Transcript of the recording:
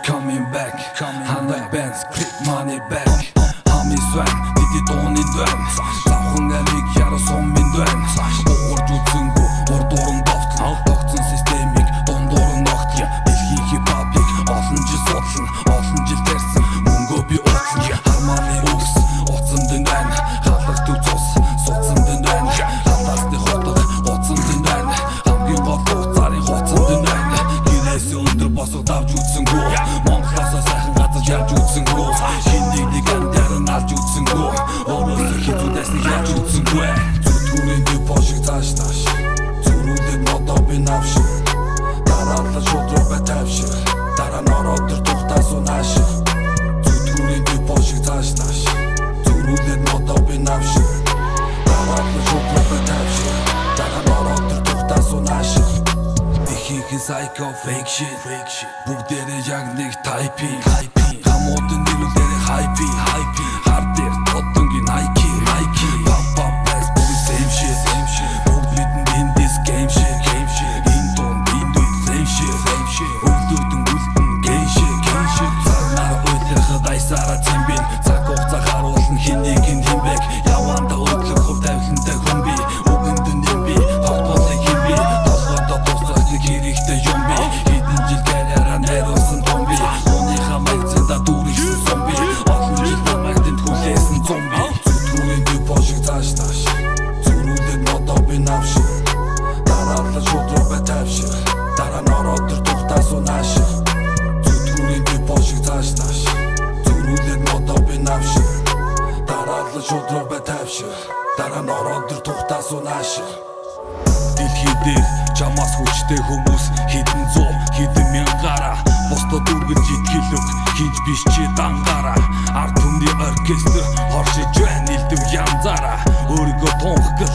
Coming back, handle bands, click money back. Hami swag, didi doni dön. Zavhın elik yarı son min dön. Oğur jutsun bu, ordorun doftun. Doktun sistemik, dondorun dokti. Bilgi ki public, 6. sotsun, 6. tersin. Mungo bir otsun, harmani uks. Otsun dünden, hallık tutos. Sotsun dünden, hallasты hotluk. Otsun dünden, hamgün hotluk. Tsari hotsun dünden. Gilesi ıldır basık dav jutsun bu. Монголоос сайхан газар яаж үтсэнгүү Шиндийг гандарын алж үтсэнгүү Өөрөөсөө хизүүдээс нь яаж үтсэнгүү Зүтгүүрийн дэв бошиг цаашнааш Зүрүүлээд модоо би навшиг Дараалал шууд руу бай тавшиг Дараа нь ороод төр тухтаасуу наашиг Зүтгүүрийн дэв бошиг цаашнааш Зүрүүлээд модоо би навшиг Дараалал шууд руу бай тавшиг Дараа нь ороод төр тухтаасуу наашиг Ихийхэн psycho fake shit Бүгдээрээ яг нэг typing Хамуудын нэрүүлээрээ hyping Hard дээр тодонгийн Nike Pop press бүгд same shit Бүгд бидэнд in this game shit In тон in with same shit Өвлүүдэн үлдэн gay shit Цагнаар уйлахад айсараа цэмбин Цаг хугацаа харуулна хэнийг нь химбэг Яванда өглөг хөв тавилантай хүн би Үгэнд нь би тогтмолыг хим би Толгойдоо тусах нэг хэрэгтэй юм би Хэдэн жил карьераа найруулсан том би Уныхаа магцинда дүүрийсэн зомби Олон жил намайг тэнд хүлээсэн зомби Зүтгүүрийн дэв бошиг цаашнааш Зүрүүлээд модоо би навшиг Дараалал шууд руу бай тавшиг Дараа нь ороод төр тухтаасуу наашиг Зүтгүүрийн дэв бошиг цаашнааш Зүрүүлээд модоо би навшиг Дараалал шууд руу бай тавшиг Дараа нь ороод төр тухтаасуу наашиг Дэлхий дээр чамаас хүчтэй хүмүүс хэдэн зуун хэдэн мянгаараа Босдод үргэлж итгэл өг хийж биш чи дангаараа Ард түмний оркестр хоршиж байна элдэв янзаараа Өөрийгөө тунх гэл